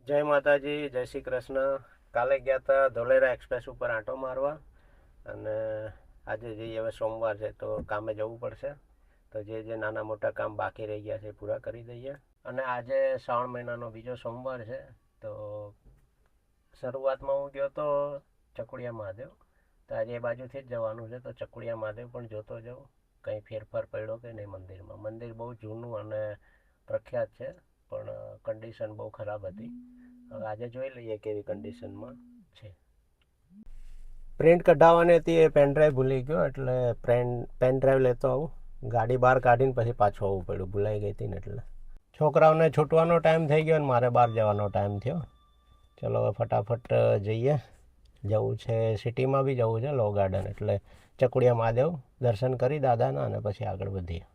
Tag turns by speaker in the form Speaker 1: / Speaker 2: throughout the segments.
Speaker 1: જય માતાજી, જય શ્રી કૃષ્ણ. કાલે ગયા હતા ધોલેરા એક્સપ્રેસ ઉપર આંટો મારવા અને આજે જઈએ. હવે સોમવાર છે તો કામે જવું પડશે, તો જે નાના મોટા કામ બાકી રહી ગયા છે એ પૂરા કરી દઈએ. અને આજે શ્રાવણ મહિનાનો બીજો સોમવાર છે, તો શરૂઆતમાં હું ગયો તો ચકુડિયા મહાદેવ, તો આજે એ બાજુથી જ જવાનું છે, તો ચકુડિયા મહાદેવ પણ જોતો જાઉં કંઈ ફેરફાર પડ્યો કે નહીં મંદિરમાં. મંદિર બહુ જૂનું અને પ્રખ્યાત છે, પણ કન્ડિશન બહુ ખરાબ હતી. હવે આજે જોઈ લઈએ કેવી કન્ડિશનમાં છે. પ્રિન્ટ કઢાવવાની હતી, એ પેન ડ્રાઈવ ભૂલી ગયો, એટલે પેન ડ્રાઈવ લેતો આવું. ગાડી બહાર કાઢીને પછી પાછું આવવું પડ્યું, ભૂલાઈ ગઈ હતી ને એટલે. છોકરાઓને છૂટવાનો ટાઈમ થઈ ગયો અને મારે બહાર જવાનો ટાઈમ થયો. ચલો હવે ફટાફટ જઈએ. જવું છે સિટીમાં બી જવું છે, લો ગાર્ડન, એટલે ચકુડિયા મહાદેવ દર્શન કરી દાદાના અને પછી આગળ વધીએ.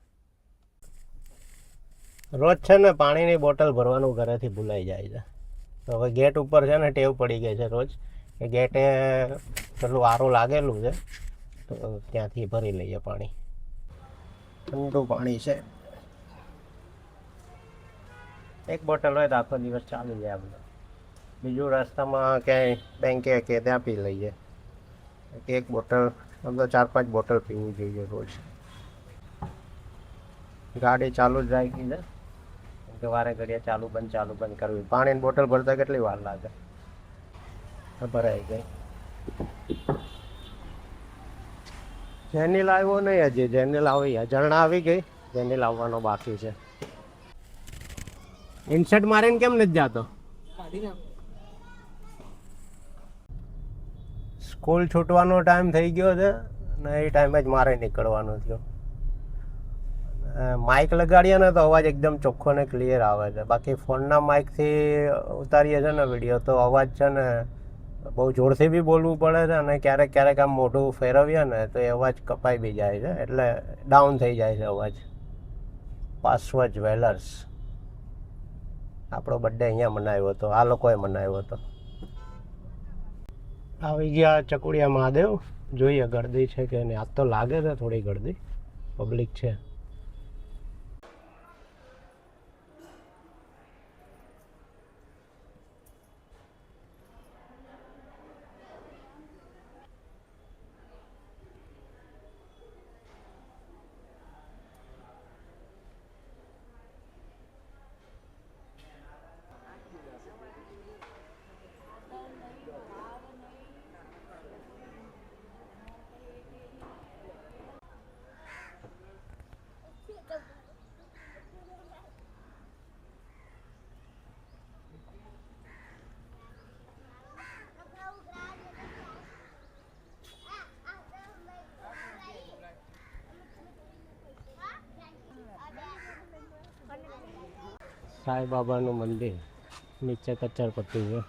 Speaker 1: રોજ છે ને પાણીની બોટલ ભરવાનું ઘરેથી ભૂલાઈ જાય છે, તો હવે ગેટ ઉપર છે ને ટેવ પડી ગઈ છે રોજ કે ગેટે પેલું આરું લાગેલું છે, તો ત્યાંથી ભરી લઈએ પાણી. ઠંડુ પાણી છે, એક બોટલ હોય તો આખો દિવસ ચાલી જાય આપણે. બીજું રસ્તામાં ક્યાંય બેંકે કે ત્યાં પી લઈએ. એક બોટલ આમ તો 4-5 બોટલ પીવું જોઈએ રોજ. ગાડી ચાલુ જ રાખી છે કે વારે ઘડીએ ચાલુ બંધ કરવી. પાણીની બોટલ ભરતા કેટલી વાર લાગે. ભરાઈ ગઈ. જેની લાવ્યો નહીં હજી, જેની લાવી ઝરણા આવી ગઈ, જેની લાવવાનો બાકી છે. ઇન્સર્ટ મારીને કેમ નથી જાતો? સ્કૂલ છૂટવાનો ટાઈમ થઈ ગયો છે ને એ ટાઈમે જ મારે નીકળવાનું થયો. માઇક લગાડીએ ને તો અવાજ એકદમ ચોખ્ખો ને ક્લિયર આવે છે. બાકી ફોનના માઇકથી ઉતારીએ છે ને વિડીયો, તો અવાજ છે ને બહુ જોરથી બી બોલવું પડે છે, અને ક્યારેક ક્યારેક આમ મોઢું ફેરવીએ ને તો એ અવાજ કપાઈ બી જાય છે, એટલે ડાઉન થઈ જાય છે અવાજ. પાસવર્ડ જ્વેલર્સ આપણો બર્થડે અહીંયા મનાવ્યો હતો, આ લોકોએ મનાવ્યો હતો. આવી ગયા ચકુડિયા મહાદેવ. જોઈએ ગળદી છે કે નહીં. આજ તો લાગે છે થોડી ગળદી, પબ્લિક છે. સાંઈ બાબાનું મંદિર, નીચે કચ્ચર પટ્ટી છે.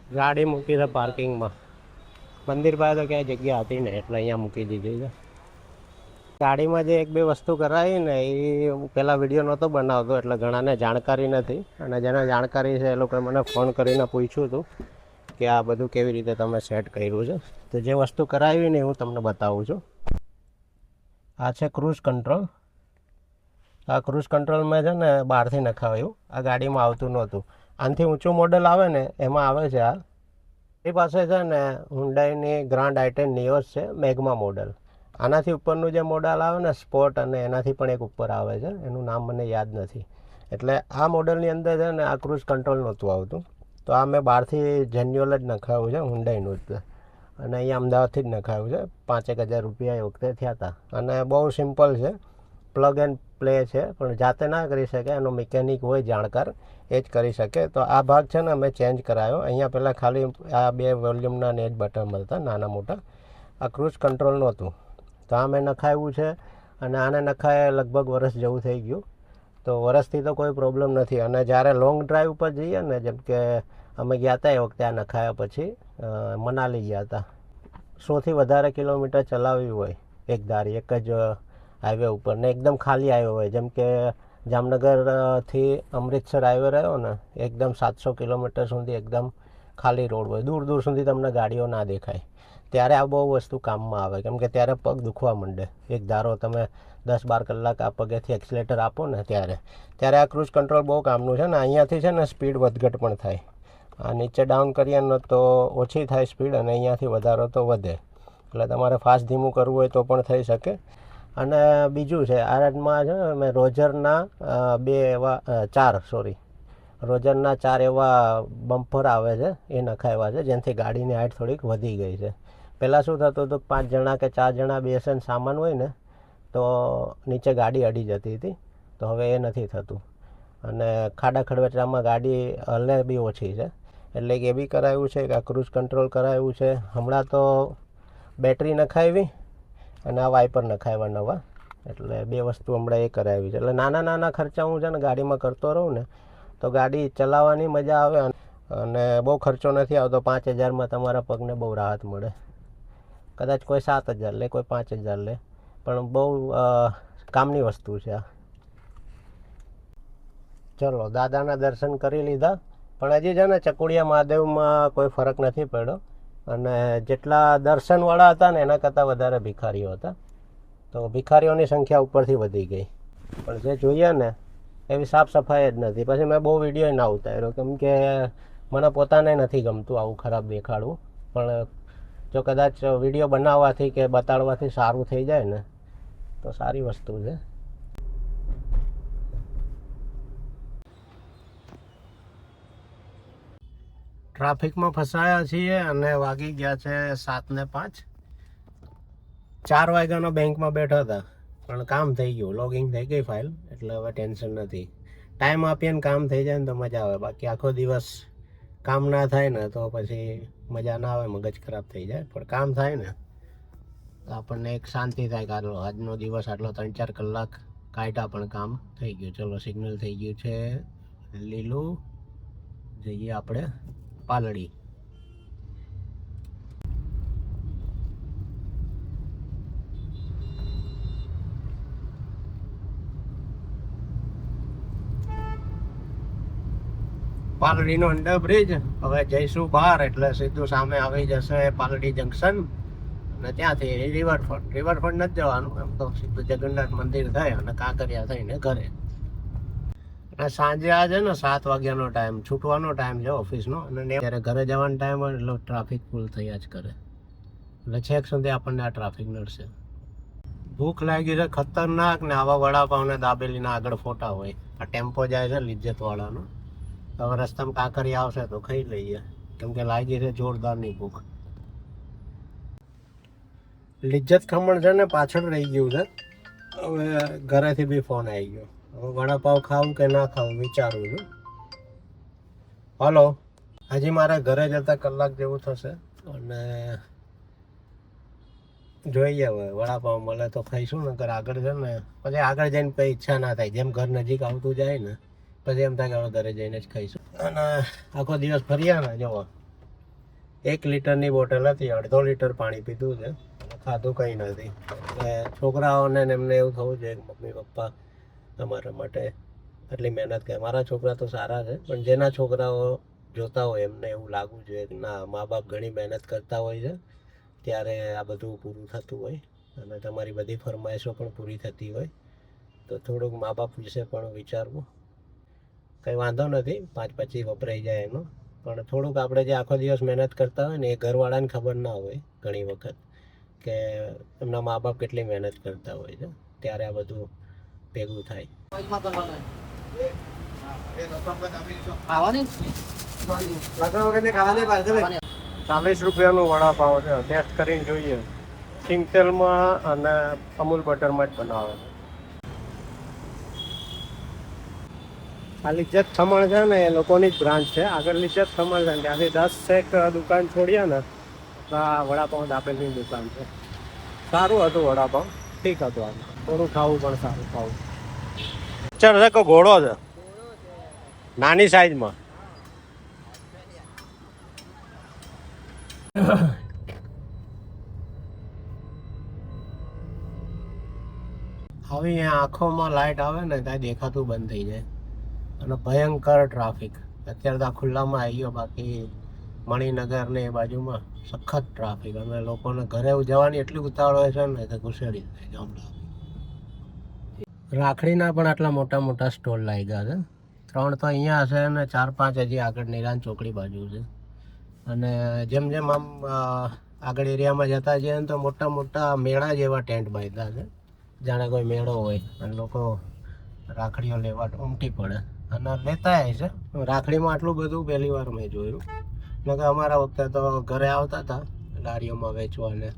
Speaker 1: ગાડી મૂકી છે પાર્કિંગમાં. મંદિર પાસે તો ક્યાંય જગ્યા હતી ને, એટલે અહીંયા મૂકી દીધી છે. ગાડીમાં જે એક બે વસ્તુ કરાવી ને, એ હું પહેલાં વિડીયો નહોતો બનાવતો, એટલે ઘણાને જાણકારી નથી, અને જેને જાણકારી છે એ લોકોએ મને ફોન કરીને પૂછ્યું હતું કે આ બધું કેવી રીતે તમે સેટ કર્યું છે. તો જે વસ્તુ કરાવી ને હું તમને બતાવું છું. આ છે ક્રૂઝ કંટ્રોલ. આ ક્રૂઝ કંટ્રોલ મેં છે ને બહારથી નખાવ્યું, આ ગાડીમાં આવતું નહોતું. આનાથી ઊંચું મોડલ આવે ને એમાં આવે છે આ. એ પાસે છે ને હુન્ડાઈની ગ્રાન્ડ આઈ10 નિયોસ છે, મેગ્મા મોડલ. આનાથી ઉપરનું જે મોડલ આવે ને સ્પોર્ટ, અને એનાથી પણ એક ઉપર આવે છે, એનું નામ મને યાદ નથી. એટલે આ મોડલની અંદર છે ને આ ક્રૂઝ કંટ્રોલ નહોતું આવતું, તો આ મેં બહારથી જેન્યુઅલ જ નખાવ્યું છે, હુન્ડાઈનું જ. અને અહીંયા અમદાવાદથી જ નખાવ્યું છે. 5-1 હજાર રૂપિયા એ વખતે થયા હતા. અને બહુ સિમ્પલ છે, પ્લગ એન્ડ પ્લે છે, પણ જાતે ના કરી શકે, એનો મિકેનિક હોય જાણકાર એ જ કરી શકે. તો આ ભાગ છે ને અમે ચેન્જ કરાયો. અહીંયા પહેલાં ખાલી આ 2 વોલ્યુમના ને જ બટન મળતા નાના મોટા. આ ક્રૂઝ કંટ્રોલ નહોતું, તો આ મેં નખાવ્યું છે. અને આને નખાય લગભગ વરસ જેવું થઈ ગયું, તો વરસથી તો કોઈ પ્રોબ્લેમ નથી. અને જ્યારે લોંગ ડ્રાઈવ ઉપર જઈએ ને, જેમ કે અમે ગયા હતા એ વખતે આ નખાયા પછી મનાલી ગયા હતા. 100થી વધારે કિલોમીટર ચલાવ્યું હોય એક ધારી, એક જ હાઈવે ઉપર, ને એકદમ ખાલી હાઈવે હોય. જેમ કે જામનગરથી અમૃતસર હાઈવે રહ્યો ને, એકદમ 700 કિલોમીટર સુધી એકદમ ખાલી રોડ હોય, દૂર દૂર સુધી તમને ગાડીઓ ના દેખાય. ત્યારે આ બહુ વસ્તુ કામમાં આવે, કેમ કે ત્યારે પગ દુખવા માંડે. એક ધારો તમે 10-12 કલાક આ પગેથી એક્સિલેટર આપો ને ત્યારે આ ક્રૂઝ કંટ્રોલ બહુ કામનું છે ને. અહીંયાથી છે ને સ્પીડ વધઘટ પણ થાય. આ નીચે ડાઉન કરીએ ને તો ઓછી થાય સ્પીડ, અને અહીંયાથી વધારો તો વધે. એટલે તમારે ફાસ્ટ ધીમું કરવું હોય તો પણ થઈ શકે. અને બીજું છે આમાં છે ને મેં રોજરના 4 એવા બમ્પર આવે છે એ નખાવ્યા છે, જેનાથી ગાડીની હાઇટ થોડીક વધી ગઈ છે. પહેલાં શું થતું હતું, 5 જણા કે 4 જણા બેસે ને સામાન હોય ને તો નીચે ગાડી અડી જતી હતી. તો હવે એ નથી થતું. અને ખાડા ખડબચડામાં ગાડી હલે બી ઓછી છે. એટલે કે એ બી કરાવ્યું છે, કે આ ક્રૂઝ કંટ્રોલ કરાવ્યું છે. હમણાં તો બેટરી નખાવી અને આ વાઇપર નખાવ્યા નવા. એટલે 2 વસ્તુ હમણાં એ કરાવી છે. એટલે નાના ખર્ચા હું છે ને ગાડીમાં કરતો રહું ને તો ગાડી ચલાવવાની મજા આવે, અને બહુ ખર્ચો નથી આવતો. 5,000માં તમારા પગને બહુ રાહત મળે. કદાચ કોઈ 7,000 લે, કોઈ 5,000 લે, પણ બહુ કામની વસ્તુ છે આ. ચલો, દાદાના દર્શન કરી લીધા, પણ હજી છે ને ચકુડિયા મહાદેવમાં કોઈ ફરક નથી પડ્યો. અને જેટલા દર્શનવાળા હતા ને એના કરતાં વધારે ભિખારીઓ હતા. તો ભિખારીઓની સંખ્યા ઉપરથી વધી ગઈ. પણ જે જોઈએ ને એવી સાફ સફાઈ જ નથી. પછી મેં બહુ વિડીયો ના ઉતાર્યો, કેમ કે મને પોતાને નથી ગમતું આવું ખરાબ દેખાડવું. પણ જો કદાચ વિડીયો બનાવવાથી કે બતાડવાથી સારું થઈ જાય ને તો સારી વસ્તુ છે. ટ્રાફિકમાં ફસાયા છીએ અને વાગી ગયા છે 7:05. 4 વાગ્યાનો બેંકમાં બેઠા હતા, પણ કામ થઈ ગયું, લોગિંગ થઈ ગઈ ફાઇલ. એટલે હવે ટેન્શન નથી. ટાઈમ આપીએ ને કામ થઈ જાય ને તો મજા આવે. બાકી આખો દિવસ કામ ના થાય ને તો પછી મજા ના આવે, મગજ ખરાબ થઈ જાય. પણ કામ થાય ને તો આપણને એક શાંતિ થાય કે આજનો દિવસ આટલો 3-4 કલાક કાઢ્યા પણ કામ થઈ ગયું. ચલો, સિગ્નલ થઈ ગયું છે લીલું. જઈએ આપણે પાલડી. પાલડીનો અંડરબ્રિજ. હવે જઈશું બહાર એટલે સીધું સામે આવી જશે પાલડી જંકશન, અને ત્યાંથી રિવરફ્રન્ટ નથી જવાનું. એમ તો સીધું જગન્નાથ મંદિર થાય અને કાંકરિયા થઈને ઘરે. અને સાંજે આ છે ને 7 વાગ્યાનો ટાઈમ, છૂટવાનો ટાઈમ છે ઓફિસનો, અને જ્યારે ઘરે જવાનો ટાઈમ હોય એટલે ટ્રાફિક ફૂલ થયા જ કરે. એટલે છેક સુધી આપણને આ ટ્રાફિક નડશે. ભૂખ લાગી છે ખતરનાક, ને આવા વડાપાવ ને દાબેલીના આગળ ફોટા હોય. આ ટેમ્પો જાય છે લિજ્જત વાળાનો. હવે રસ્તામાં કાંકરિયા આવશે તો ખાઈ લઈએ, કેમ કે લાગી છે જોરદારની ભૂખ. લિજ્જત ખમણ છે ને પાછળ રહી ગયું છે. હવે ઘરેથી બી ફોન આવી ગયો. હવે વડાપાવ ખાવું કે ના ખાવું વિચારું છું. હલો, હજી મારા ઘરે જતા કલાક જેવું થશે, અને જોઈએ હવે વડાપાવ મળે તો ખાઈશું. નકર આગળ છે ને પછી આગળ જઈને કંઈ ઈચ્છા ના થાય. જેમ ઘર નજીક આવતું જાય ને પછી એમ થાય કે હવે ઘરે જઈને જ ખાઈશું. અને આખો દિવસ ફર્યા ને, જુઓ 1 લીટરની બોટલ હતી, 1/2 લીટર પાણી પીધું છે, ખાધું કંઈ નથી. એટલે છોકરાઓને એમને એવું થવું જોઈએ કે મમ્મી પપ્પા તમારા માટે આટલી મહેનત કરે. મારા છોકરા તો સારા છે, પણ જેના છોકરાઓ જોતા હોય એમને એવું લાગવું જોઈએ કે ના, મા બાપ ઘણી મહેનત કરતા હોય છે ત્યારે આ બધું પૂરું થતું હોય, અને તમારી બધી ફરમાઈશો પણ પૂરી થતી હોય. તો થોડુંક મા બાપ વિશે પણ વિચારવું. કંઈ વાંધો નથી, 5-5 વપરાઈ જાય એનો, પણ થોડુંક આપણે જે આખો દિવસ મહેનત કરતા હોય ને એ ઘરવાળાને ખબર ના હોય ઘણી વખત કે એમના મા બાપ કેટલી મહેનત કરતા હોય છે, ત્યારે આ બધું ભેગું થાય. 40 રૂપિયાનું વડાપાવ છે, ટેસ્ટ કરીને જોઈએ. સિંગતેલમાં અને અમૂલ બટરમાં જ બનાવે છે. આ લિજ્જત ખમણ છે ને એ લોકોની જ બ્રાન્ચ છે. આગળ લિજ્જત ખમણ છે, ત્યાંથી 10 એક દુકાન છોડ્યા ને તો આ વડાપાવ દાબેલીની દુકાન છે. સારું હતું વડાપાવ, ઠીક હતું. આમ થોડું ખાવું પણ સારું ખાવું. પિક્ચર છે કે ઘોડો છે? નાની સાઈઝમાં. આવી આંખોમાં લાઇટ આવે ને ત્યાં દેખાતું બંધ થઈ જાય, અને ભયંકર ટ્રાફિક. અત્યારે તો આ ખુલ્લામાં આવી ગયો, બાકી મણિનગર ને એ બાજુમાં સખત ટ્રાફિક. અમે લોકોને ઘરે જવાની એટલી ઉતાવળ હોય છે ને તો ઘુસેડી જાય ગામડા. રાખડીના પણ આટલા મોટા મોટા સ્ટોલ લાગ્યા છે. 3 તો અહીંયા હશે અને 4-5 હજી આગળ નિરાન ચોકડી બાજુ છે. અને જેમ જેમ આમ આગળ એરિયામાં જતા જઈએ ને તો મોટા મોટા મેળા જેવા ટેન્ટ બાંધ્યા છે, જાણે કોઈ મેળો હોય અને લોકો રાખડીઓ લેવા ઉમટી પડે અને લેતા છે. રાખડીમાં આટલું બધું પહેલી વાર મેં જોયું. નકર અમારા વખતે તો ઘરે આવતા હતા લારીઓમાં વેચવાને.